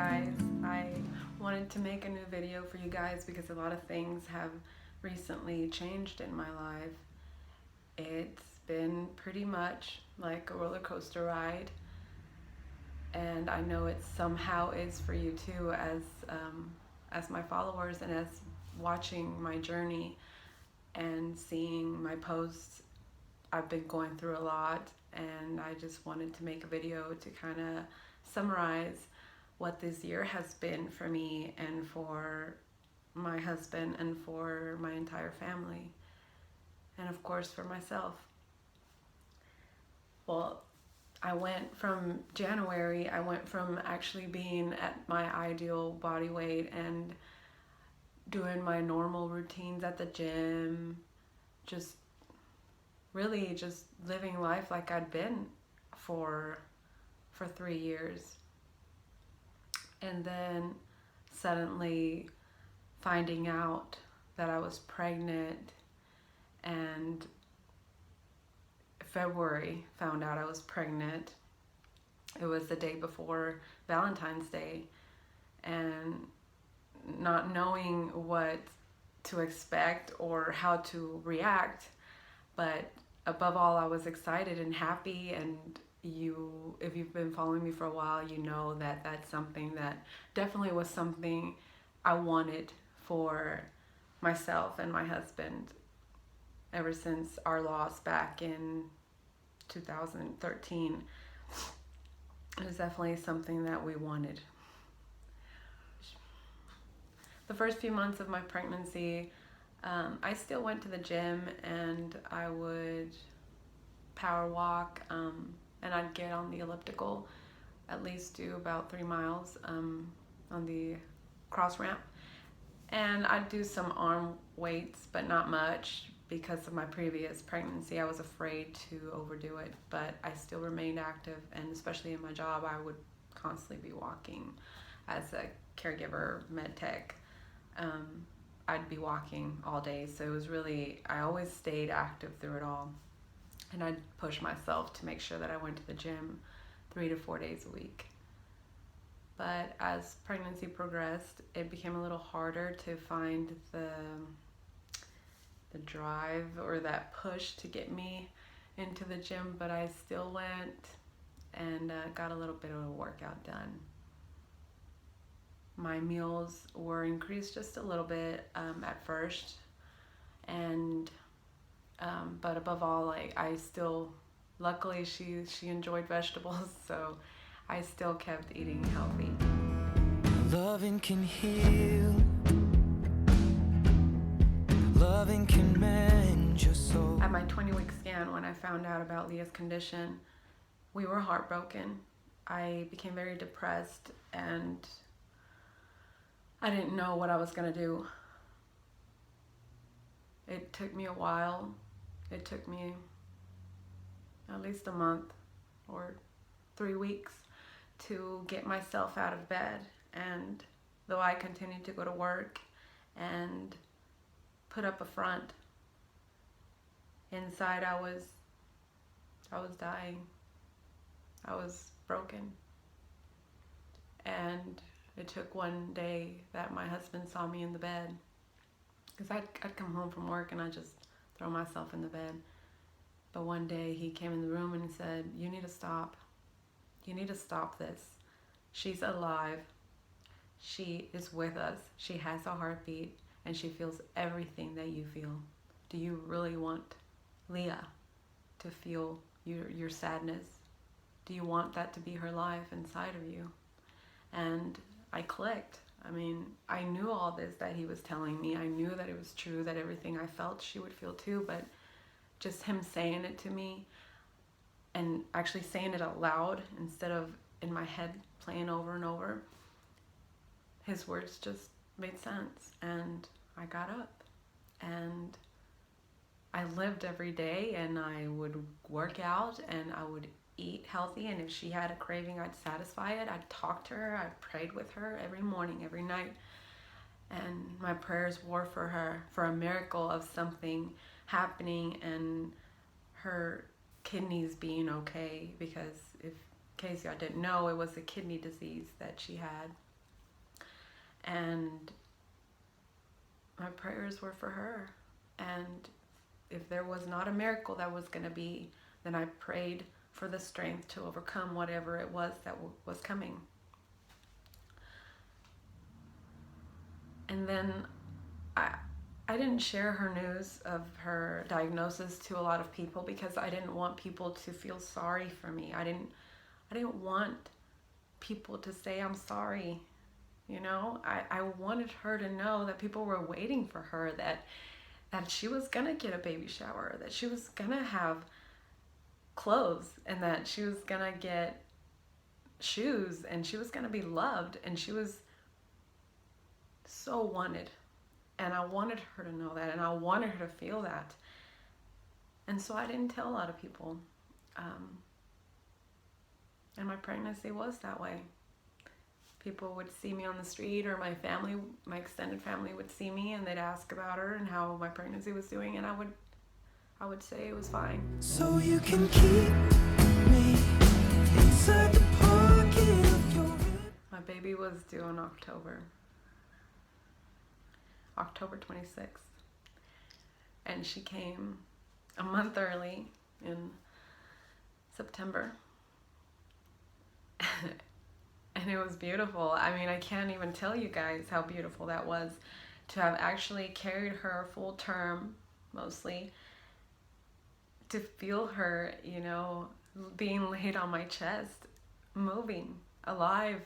guys. I wanted to make a new video for you guys because a lot of things have recently changed in my life. It's been pretty much like a roller coaster ride, and I know it somehow is for you too, as my followers and as watching my journey and seeing my posts. I've been going through a lot, and I just wanted to make a video to kind of summarize what this year has been for me and for my husband and for my entire family, and of course for myself. Well, I went from January, I went from actually being at my ideal body weight and doing my normal routines at the gym, just really just living life like I'd been for 3 years. And then suddenly finding out that I was pregnant, and February found out I was pregnant. It was the day before Valentine's Day, and not knowing what to expect or how to react, but above all, I was excited and happy. And if you've been following me for a while, you know that that's something that definitely was something I wanted for myself and my husband ever since our loss back in 2013. It was definitely something that we wanted. The first few months of my pregnancy, I still went to the gym, and I would power walk, and I'd get on the elliptical, at least do about 3 miles on the cross ramp. And I'd do some arm weights, but not much because of my previous pregnancy. I was afraid to overdo it, but I still remained active, and especially in my job, I would constantly be walking as a caregiver, med tech. I'd be walking all day, so it was really, I always stayed active through it all. And I'd push myself to make sure that I went to the gym 3 to 4 days a week. But as pregnancy progressed, it became a little harder to find the drive or that push to get me into the gym, but I still went and got a little bit of a workout done. My meals were increased just a little bit at first, and but above all, like, I still, luckily she enjoyed vegetables, so I still kept eating healthy. Loving can heal, loving can mend your soul. At my 20-week scan, when I found out about Leah's condition, we were heartbroken. I became very depressed, and I didn't know what I was gonna do. It took me a while. It took me at least a month or 3 weeks to get myself out of bed. And though I continued to go to work and put up a front, inside I was dying. I was broken. And it took one day that my husband saw me in the bed, because I'd come home from work and I'd just throw myself in the bed. But one day he came in the room and he said, "You need to stop. You need to stop this. She's alive. She is with us. She has a heartbeat, and she feels everything that you feel. Do you really want Leah to feel your sadness? Do you want that to be her life inside of you?" And I clicked. I mean, I knew all this that he was telling me. I knew that it was true, that everything I felt she would feel too, but just him saying it to me and actually saying it out loud instead of in my head playing over and over, his words just made sense. And I got up and I lived every day, and I would work out and I would eat healthy, and if she had a craving, I'd satisfy it. I'd talk to her. I prayed with her every morning, every night, and my prayers were for her, for a miracle of something happening and her kidneys being okay, because if in case y'all didn't know, it was a kidney disease that she had. And my prayers were for her. And if there was not a miracle that was going to be, then I prayed for the strength to overcome whatever it was that was coming. And then I didn't share her news of her diagnosis to a lot of people because I didn't want people to feel sorry for me. I didn't want people to say I'm sorry. You know, I wanted her to know that people were waiting for her, that she was gonna get a baby shower, that she was gonna have clothes, and that she was gonna get shoes, and she was gonna be loved, and she was so wanted. And I wanted her to know that, and I wanted her to feel that. And so I didn't tell a lot of people. And my pregnancy was that way. People would see me on the street, or my family, my extended family would see me, and they'd ask about her and how my pregnancy was doing, and I would say it was fine. So you can keep me inside the pocket of your... My baby was due in October 26th. And she came a month early in September. And it was beautiful. I mean, I can't even tell you guys how beautiful that was, to have actually carried her full term, mostly, to feel her, you know, being laid on my chest, moving, alive,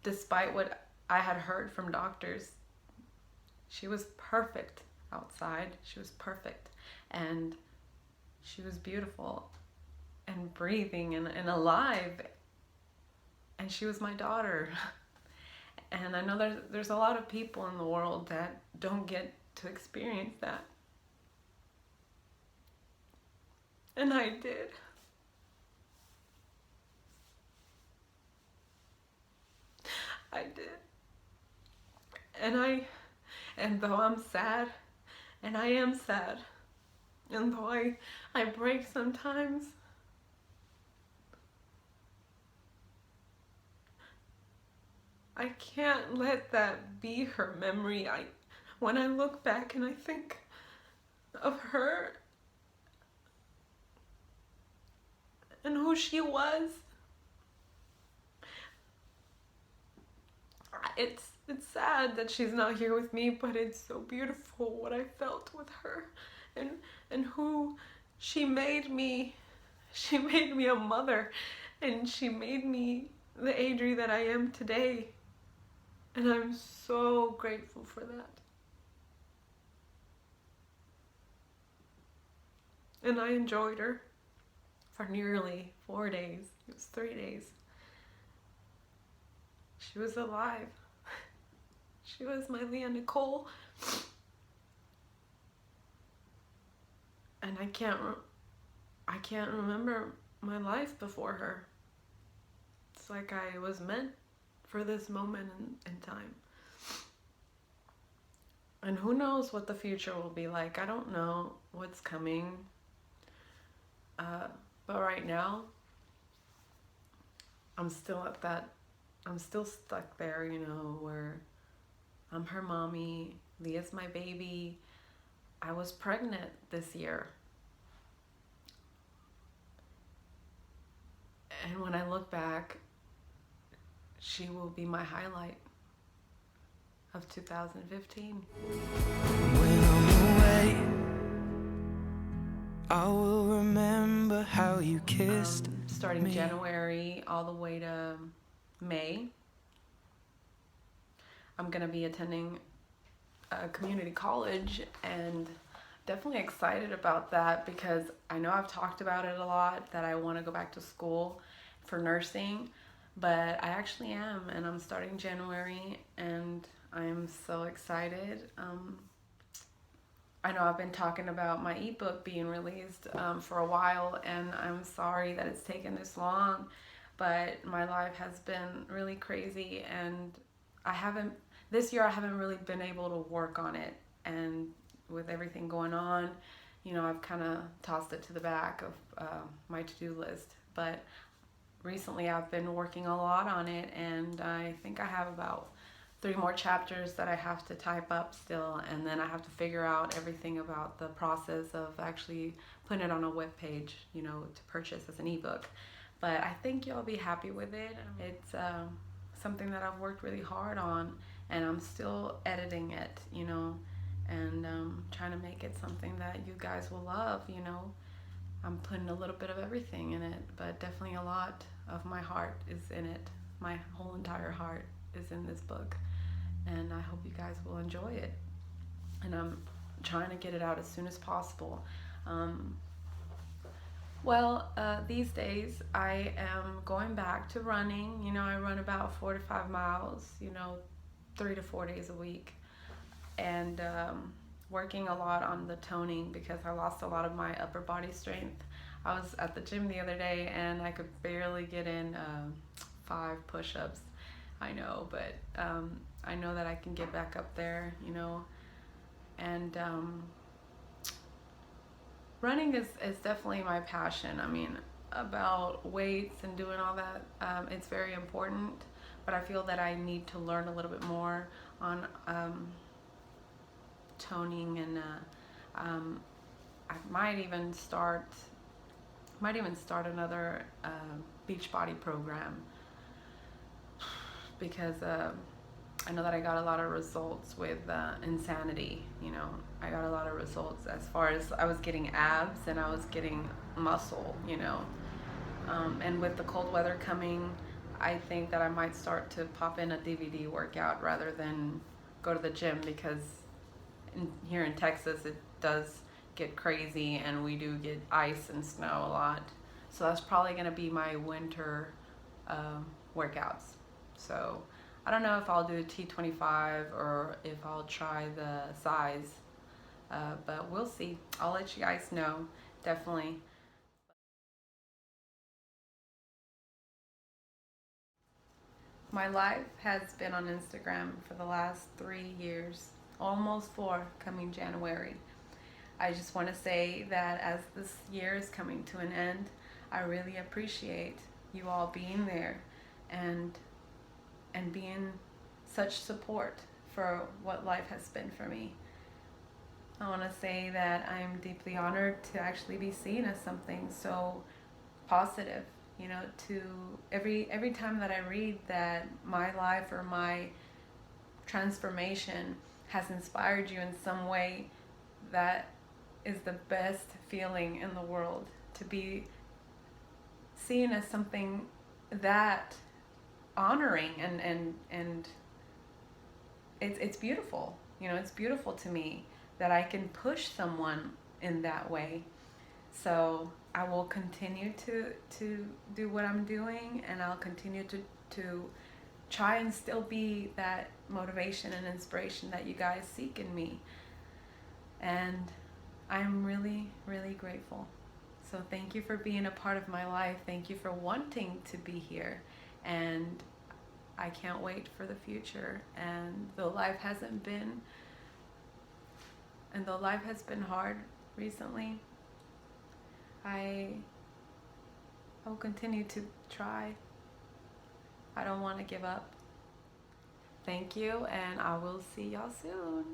despite what I had heard from doctors. She was perfect outside. She was perfect. And she was beautiful and breathing and alive. And she was my daughter. And I know there's a lot of people in the world that don't get to experience that. And I did. I did. And though I'm sad, and I am sad, and though I break sometimes, I can't let that be her memory. When I look back and I think of her and who she was, it's sad that she's not here with me, but it's so beautiful what I felt with her, and who she made me. She made me a mother, and she made me the Adri that I am today. And I'm so grateful for that. And I enjoyed her for nearly 4 days. It was 3 days. She was alive. She was my Leah Nicole. And I can't remember my life before her. It's like I was meant for this moment in time. And who knows what the future will be like. I don't know what's coming. But right now, I'm still stuck there, you know, where I'm her mommy, Leah's my baby. I was pregnant this year. And when I look back, she will be my highlight of 2015. When I'm away, I will remember how you kissed starting me. January all the way to May, I'm going to be attending a community college, and definitely excited about that because I know I've talked about it a lot, that I want to go back to school for nursing, but I actually am, and I'm starting January, and I'm so excited. I know I've been talking about my ebook being released for a while, and I'm sorry that it's taken this long, but my life has been really crazy, and this year I haven't really been able to work on it, and with everything going on, you know, I've kind of tossed it to the back of my to-do list, but recently I've been working a lot on it, and I think I have about 3 more chapters that I have to type up still, and then I have to figure out everything about the process of actually putting it on a web page, to purchase as an ebook. But I think you'll be happy with it. It's something that I've worked really hard on, and I'm still editing it, and trying to make it something that you guys will love. I'm putting a little bit of everything in it, but definitely a lot of my heart is in it. My whole entire heart is in this book, and I hope you guys will enjoy it. And I'm trying to get it out as soon as possible. These days I am going back to running. I run about 4 to 5 miles, 3 to 4 days a week, and working a lot on the toning because I lost a lot of my upper body strength. I was at the gym the other day and I could barely get in 5 push-ups. I know, but I know that I can get back up there, and running is definitely my passion. I mean, about weights and doing all that, it's very important, but I feel that I need to learn a little bit more on toning, and I might even start another Beachbody program, because I know that I got a lot of results with Insanity. I got a lot of results as far as I was getting abs and I was getting muscle, and with the cold weather coming, I think that I might start to pop in a DVD workout rather than go to the gym, because here in Texas it does get crazy and we do get ice and snow a lot. So that's probably going to be my winter workouts. So I don't know if I'll do T25 or if I'll try the size, but we'll see. I'll let you guys know, definitely. My life has been on Instagram for the last 3 years, almost 4 coming January. I just want to say that as this year is coming to an end, I really appreciate you all being there and being such support for what life has been for me. I want to say that I'm deeply honored to actually be seen as something so positive. To every time that I read that my life or my transformation has inspired you in some way, that is the best feeling in the world, to be seen as something that honoring, and it's beautiful. It's beautiful to me that I can push someone in that way. So I will continue to do what I'm doing, and I'll continue to try and still be that motivation and inspiration that you guys seek in me. And I'm really, really grateful. So thank you for being a part of my life. Thank you for wanting to be here. And I can't wait for the future. And though life has been hard recently, I will continue to try. I don't want to give up. Thank you, and I will see y'all soon.